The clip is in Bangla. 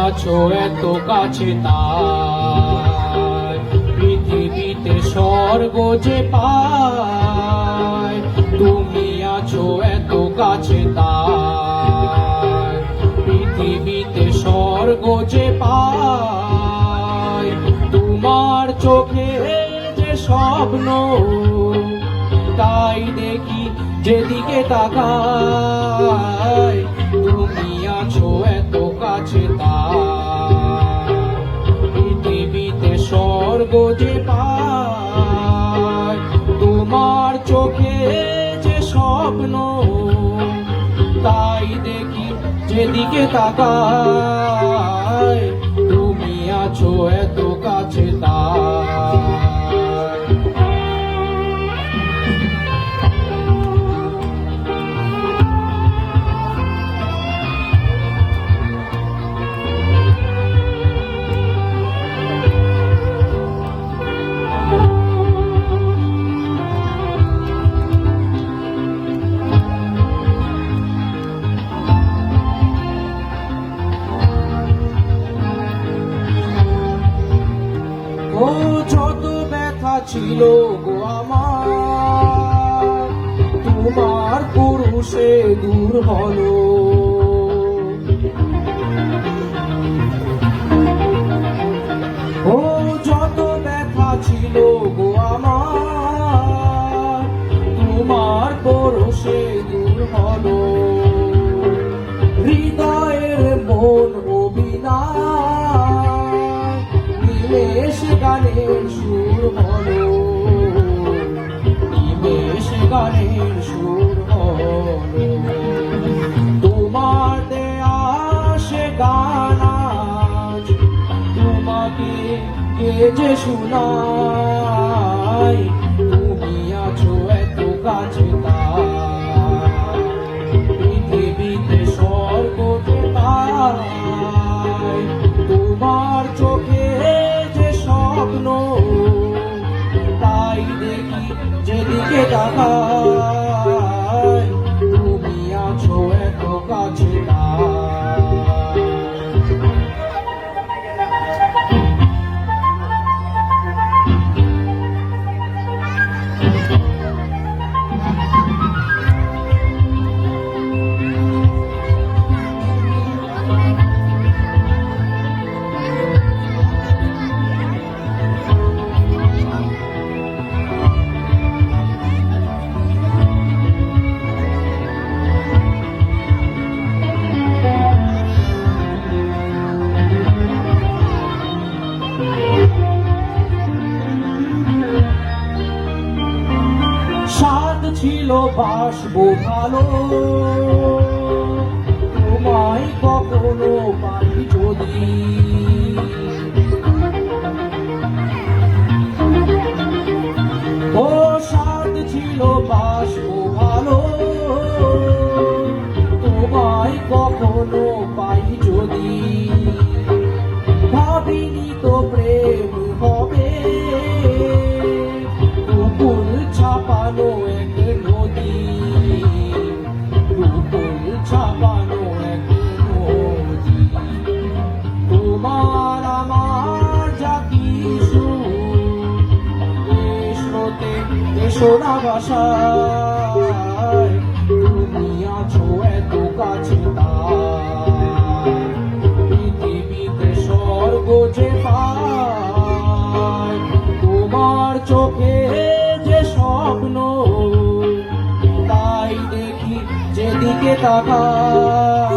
আছো এত কাছে তাই পৃথিবীতে স্বর্গ যে পায়, তুমি আছো এত কাছে তাই পৃথিবীতে স্বর্গ যে পায়। তোমার চোখে যে স্বপ্ন তাই দেখি যেদিকে তাকাই, তুমি আছো এত কাছে তাই পৃথিবীতে স্বর্গ যে পায়। তোমার চোখে যে স্বপ্ন তাই দেখি যেদিকে তাকাই, তুমি আছো এত কাছে তাই। ও যত ব্যথা ছিল গো আমার, তোমার পুরুষে দূর হলো। ও যত ব্যথা ছিল গো আমার, তোমার পুরুষে দূর হলো। হৃদয়ের মন অভিনয় নিমেষ গানের সুর হলো, নিমেষ গানের সুর হলো। তোমার দেয়া সে গান আজ তোমাকে কে যে শুনাই, তুমি আছো এত কাছে তাই পৃথিবীতে স্বর্গ যে পায়। তোমার চোখে যে স্বপ্ন তাই দেখি যেদিকে তাকাই, তুমি আছো এত কাছে তাই। সাধ ছিল বাসবো ভালো, তোমায় কখনো পাই যদি। ও সাধ ছিল বাসবো ভালো, তোমায় কখনো পাই যদি। ভাবিনি তো প্রেম হবে দুপুর ছাপানো এক নদী, দুপুর ছাপানো এক নদী। তোমার আমার যা কিছু স্রোতে এসো না ভাষায়, তুমি আছো এত কাছে তাই পৃথিবীতে স্বর্গ যে পায়। তোমার চোখে যে স্বপ্ন তাই দেখি যেদিকে তাকাই,